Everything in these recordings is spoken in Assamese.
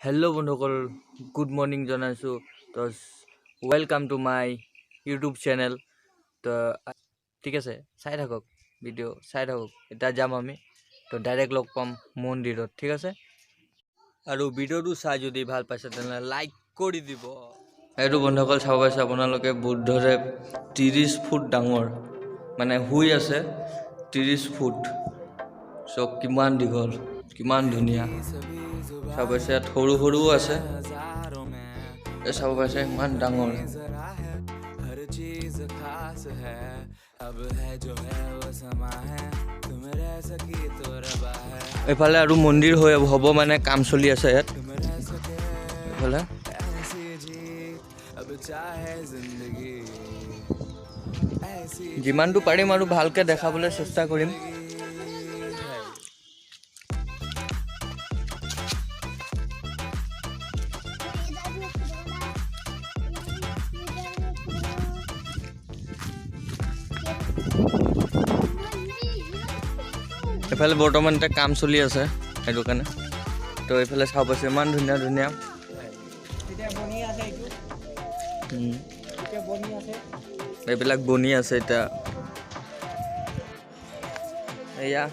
হেল্ল' বন্ধুসকল, গুড মৰ্ণিং জনাইছোঁ। তো welcome to my YouTube channel. তো ঠিক আছে, চাই থাকক, ভিডিঅ' চাই থাকক। এতিয়া যাম আমি, তো ডাইৰেক্ট লগ পাম মন্দিৰত, ঠিক আছে। আৰু ভিডিঅ'টো চাই যদি ভাল পাইছে তেনেহ'লে লাইক কৰি দিব। এইটো বন্ধুসকল চাব পাইছে আপোনালোকে, বুদ্ধদেৱ 30 ফুট ডাঙৰ, মানে শুই আছে 30 ফুট। চ' কিমান দীঘল, কিমান ধুনীয়া চাব পাইছে। ইয়াত সৰু সৰুও আছে, চাব পাইছে ইমান ডাঙৰ। এইফালে আৰু মন্দিৰ হ'ব, মানে কাম চলি আছে ইয়াত। এইফালে যিমানটো পাৰিম আৰু ভালকে দেখাবলৈ চেষ্টা কৰিম। এইফালে বৰ্তমান এটা কাম চলি আছে, সেইটো কাৰণে। তো এইফালে চাব পাইছে ইমান ধুনীয়া ধুনীয়া এইবিলাক বনি আছে এতিয়া। এয়া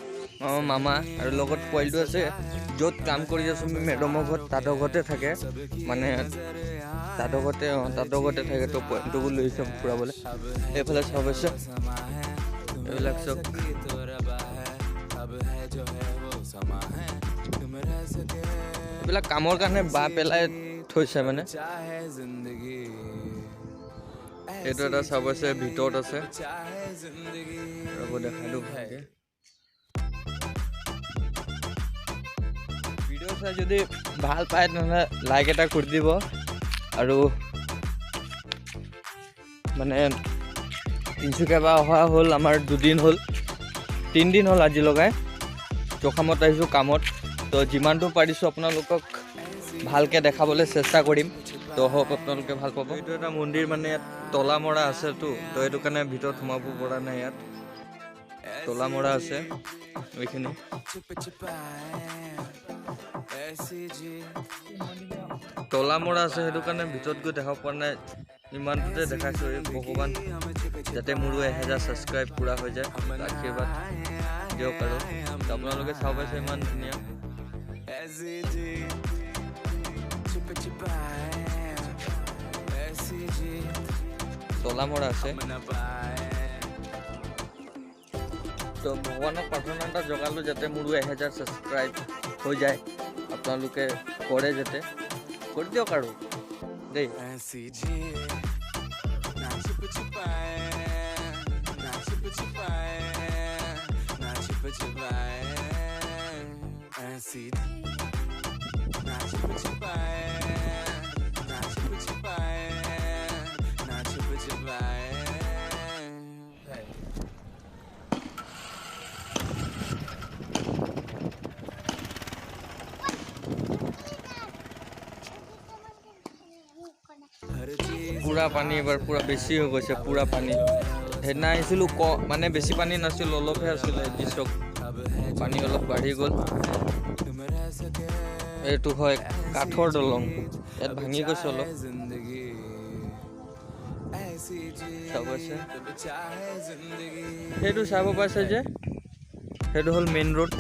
আমাৰ মামা আৰু লগত পোৱালিটো আছে। য'ত কাম কৰি আছোঁ আমি মেডামৰ ঘৰত, তাঁতৰ ঘৰতে থাকে, মানে তাঁতৰ ঘৰতে থাকে। তো পোৱালিটোকো লৈছে ফুৰাবলৈ। এইফালে চাব পাইছে এইবিলাক চব এইবিলাক কামৰ কাৰণে বাঁহ পেলাই থৈছে, মানে এইটো এটা চাব পাইছে ভিতৰত আছে। ৰ'ব দেখাই দিওঁ ভালকে। ভিডিঅ' চাই যদি ভাল পায় তেনেহ'লে লাইক এটা কৰি দিব। আৰু মানে তিনিচুকীয়াৰ পৰা অহা হ'ল আমাৰ 2 দিন হ'ল, 3 দিন হ'ল আজি লগাই। জখামত আহিছোঁ কামত। তো যিমানটো পাৰিছোঁ আপোনালোকক ভালকৈ দেখাবলৈ চেষ্টা কৰিম। তো হওক, আপোনালোকে ভাল পাব। এইটো এটা মন্দিৰ, মানে ইয়াত তলা মৰা আছেতো, তো সেইটো কাৰণে ভিতৰত সোমাব পৰা নাই। ইয়াত তলা মৰা আছে, এইখিনি তলা মৰা আছে, সেইটো কাৰণে ভিতৰত গৈ দেখাব পৰা নাই। ইমানটোতে দেখাইছোঁ। এই ভগৱান যাতে মোৰো 1000 ছাবস্ক্ৰাইব পূৰা হৈ যায়, আশীৰ্বাদ দিয়ক। আৰু আপোনালোকে চাব পাইছে ইমান ধুনীয়া। তলা মৰা আছে। তো ভগৱানক প্ৰাৰ্থনা এটা জগালোঁ যাতে মোৰো 1000 ছাবস্ক্ৰাইব হৈ যায়। আপোনালোকে কৰে যাতে, কৰি দিয়ক আৰু দেই। পুৰা পানী এবাৰ পুৰা বেছি হৈ গৈছে, পুৰা পানী। সেইদিনা আহিছিলোঁ মানে বেছি পানী নাছিল, অলপহে আছিলে। দৃশ্যক পানী অলপ বাঢ়ি গ'ল। এইটো হয় কাঠৰ দলং, ইয়াত ভাঙি গৈছে অলপ। চাব পাইছে, সেইটো চাব পাইছে যে সেইটো হ'ল মেইন ৰোড।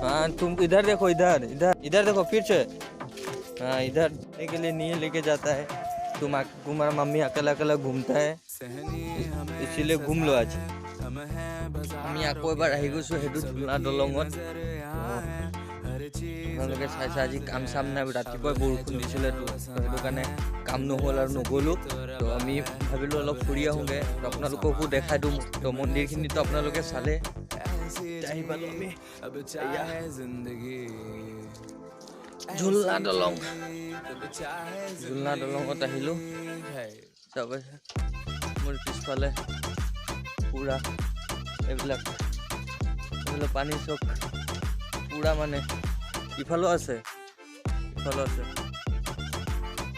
हाँ, तुम इधर देखो, इधर इधर इधर देखो फिर से। हाँ, इधर के लिए नहीं लेके जाता है। तुम्हारा मम्मी अकेला अकेला घूमता है, इसीलिए घूम लो आज। আমি আকৌ এবাৰ আহি গৈছোঁ সেইটো ঝুলনা দলঙত। আপোনালোকে চাইছে আজি কাম চাম নাই, ৰাতিপুৱাই বৰষুণ দিছিলেতো, সেইটো কাৰণে কাম নহ'ল আৰু নগ'লোঁ। তো আমি ভাবিলোঁ অলপ ফুৰি আহোঁগৈ, আপোনালোককো দেখাই দিওঁ। তো মন্দিৰখিনিতো আপোনালোকে চালে। আহি পালোঁ আমি ঝুলনা দলঙত আহিলোঁ। চাব মোৰ পিছফালে পুৰা এইবিলাক পানী চক পুৰা মানে ইফালেও আছে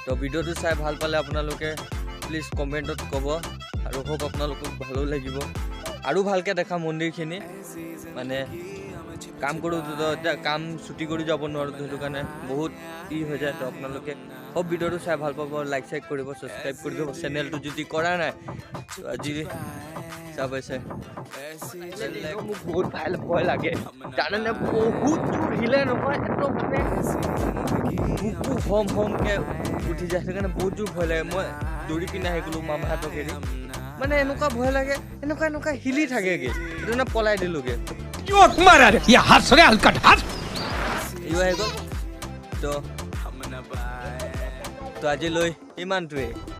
তো ভিডিঅ'টো চাই ভাল পালে আপোনালোকে প্লিজ কমেণ্টত ক'ব আৰু হোপ আপোনালোকক ভালো লাগিব আৰু ভালকৈ দেখা মন্দিৰখিনি মানে কাম কৰোঁ এতিয়া কাম ছুটি কৰি যাব নোৱাৰোঁ সেইটো কাৰণে বহুত হৈ যায় তো আপোনালোকে হোপ ভিডিঅ'টো চাই ভাল পাব লাইক চাইক কৰিব ছাবস্ক্ৰাইব কৰি দিব চেনেলটো যদি কৰা নাই তো আজি চাবাইছে মোক বহুত ভয় লাগে জানেনে বহুত জোৰ হিলে নহয় একদম মানে বুকু হমকৈ উঠি যায় সেইটো কাৰণে বহুত জোৰ ভয় লাগে মই দৌৰি পিনে আহি গ'লোঁ মামাহঁতক এৰি মানে এনেকুৱা ভয় লাগে এনেকুৱা হিলি থাকেগে সেইটো কাৰণে পলাই দিলোঁগে আহি গ'ল তো আজিলৈ ইমানটোৱে